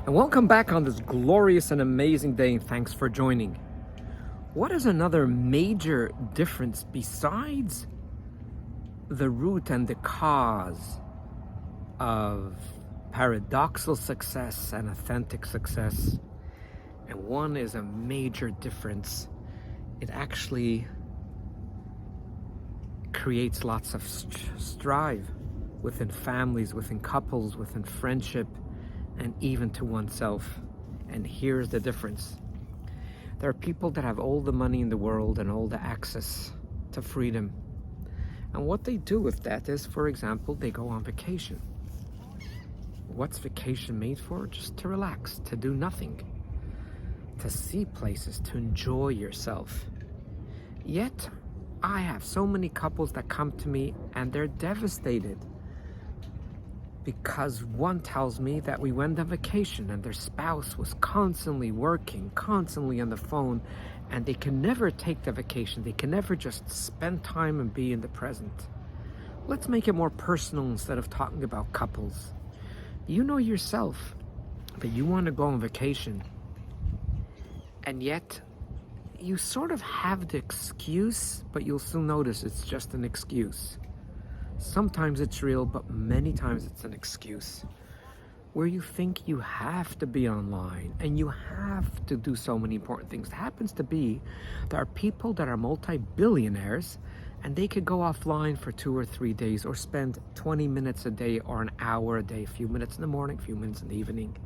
And welcome back on this glorious and amazing day, and thanks for joining. What is another major difference besides the root and the cause of paradoxical success and authentic success? And one is a major difference. It actually creates lots of strife within families, within couples, within friendship, and even to oneself. And here's the difference. There are people that have all the money in the world and all the access to freedom. And what they do with that is, for example, they go on vacation. What's vacation made for? Just to relax, to do nothing, to see places, to enjoy yourself. Yet, I have so many couples that come to me and they're devastated because one tells me that we went on vacation and their spouse was constantly working, constantly on the phone, and they can never take the vacation. They can never just spend time and be in the present. Let's make it more personal instead of talking about couples. You know yourself that you want to go on vacation, and yet you sort of have the excuse, but you'll still notice it's just an excuse. Sometimes it's real, but many times it's an excuse where you think you have to be online and you have to do so many important things. It happens to be there are people that are multi-billionaires and they could go offline for 2 or 3 days or spend 20 minutes a day or an hour a day, a few minutes in the morning, a few minutes in the evening.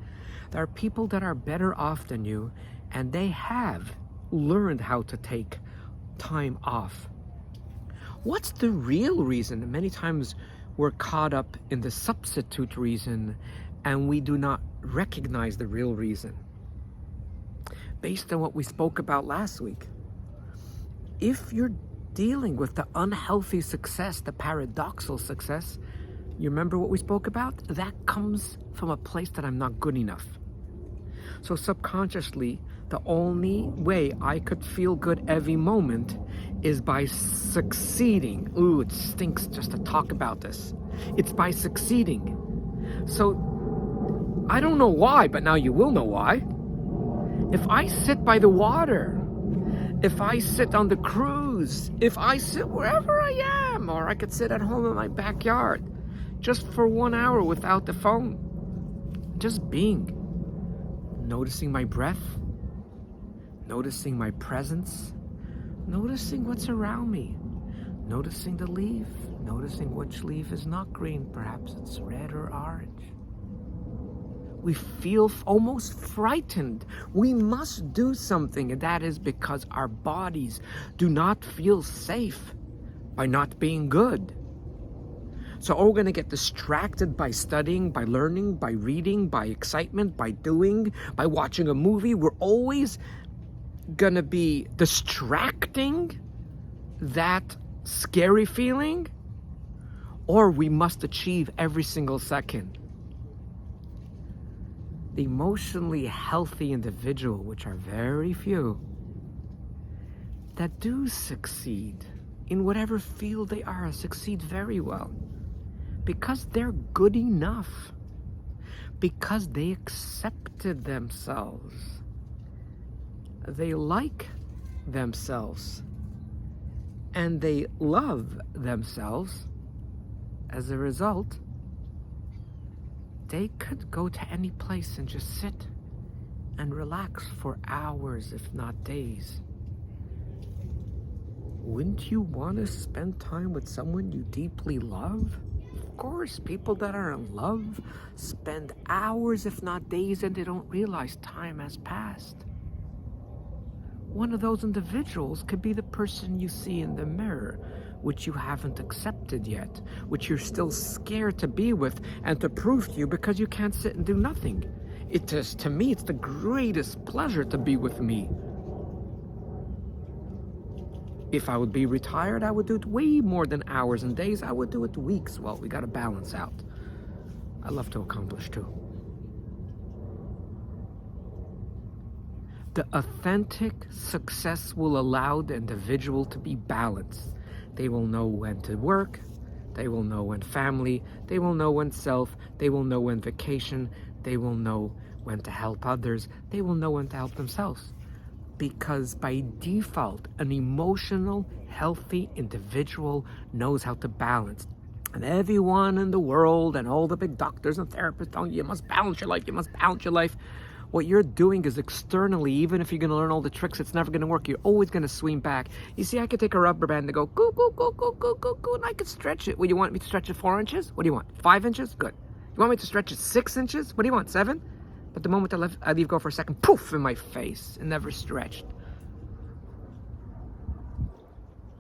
There are people that are better off than you and they have learned how to take time off. What's the real reason? Many times we're caught up in the substitute reason and we do not recognize the real reason. Based on what we spoke about last week, if you're dealing with the unhealthy success, the paradoxical success, you remember what we spoke about? That comes from a place that I'm not good enough. So subconsciously, the only way I could feel good every moment is by succeeding. Ooh, it stinks just to talk about this. It's by succeeding. So, I don't know why, but now you will know why. If I sit by the water, if I sit on the cruise, if I sit wherever I am, or I could sit at home in my backyard, just for 1 hour without the phone, just being, noticing my breath, noticing my presence, noticing what's around me, noticing the leaf, noticing which leaf is not green, perhaps it's red or orange. We feel almost frightened. We must do something, and that is because our bodies do not feel safe by not being good. So we're going to get distracted by studying, by learning, by reading, by excitement, by doing, by watching a movie. We're always going to be distracting that scary feeling, or we must achieve every single second. The emotionally healthy individual, which are very few, that do succeed in whatever field they are, succeed very well because they're good enough, because they accepted themselves. They like themselves and they love themselves. As a result, they could go to any place and just sit and relax for hours, if not days. Wouldn't you want to spend time with someone you deeply love? Of course, people that are in love spend hours, if not days, and they don't realize time has passed. One of those individuals could be the person you see in the mirror, which you haven't accepted yet, which you're still scared to be with and to prove to you because you can't sit and do nothing. It is, to me, it's the greatest pleasure to be with me. If I would be retired, I would do it way more than hours and days. I would do it weeks. Well, we got to balance out. I love to accomplish too. The authentic success will allow the individual to be balanced. They will know when to work, they will know when family, they will know when self, they will know when vacation, they will know when to help others, they will know when to help themselves. Because by default, an emotional, healthy individual knows how to balance. And everyone in the world and all the big doctors and therapists telling you must balance your life, you must balance your life. What you're doing is externally, even if you're going to learn all the tricks, it's never going to work. You're always going to swing back. You see, I could take a rubber band and go, go, go, go, go, go, go, go, and I could stretch it. What do you want me to stretch it 4 inches? What do you want? 5 inches? Good. You want me to stretch it 6 inches? What do you want? 7? But the moment I leave go for a second, poof, in my face. It never stretched.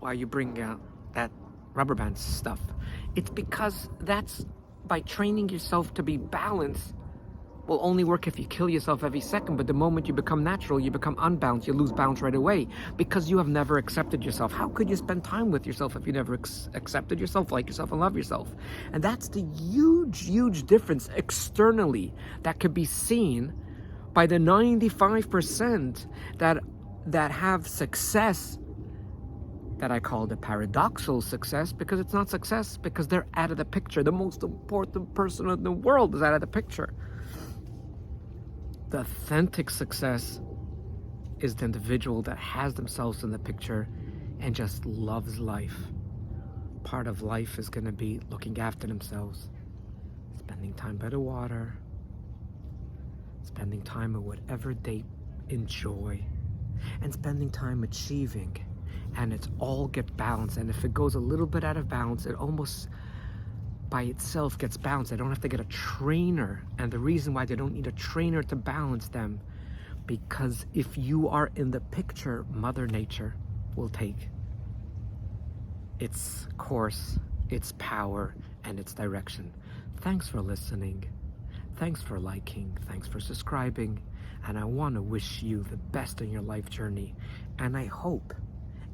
Why you bring out that rubber band stuff? It's because that's by training yourself to be balanced will only work if you kill yourself every second. But the moment you become natural, you become unbalanced, you lose balance right away because you have never accepted yourself. How could you spend time with yourself if you never accepted yourself, like yourself, and love yourself? And that's the huge difference externally that could be seen by the 95% that have success, that I call the paradoxical success, because it's not success, because they're out of the picture. The most important person in the world is out of the picture. The authentic success is the individual that has themselves in the picture and just loves life. Part of life is going to be looking after themselves, spending time by the water, spending time with whatever they enjoy, and spending time achieving. And it's all get balanced. And if it goes a little bit out of balance, it almost by itself gets balanced. They don't have to get a trainer. And the reason why they don't need a trainer to balance them, because if you are in the picture, Mother Nature will take its course, its power, and its direction. Thanks for listening. Thanks for liking. Thanks for subscribing. And I want to wish you the best in your life journey. And I hope,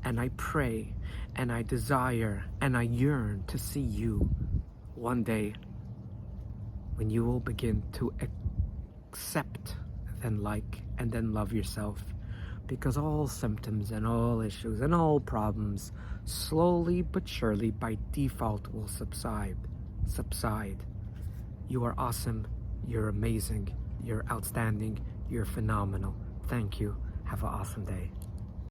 and I pray, and I desire, and I yearn to see you one day when you will begin to accept, then like, and then love yourself. Because all symptoms and all issues and all problems, slowly but surely by default, will subside. You are awesome. You're amazing. You're outstanding. You're phenomenal. Thank you. Have an awesome day.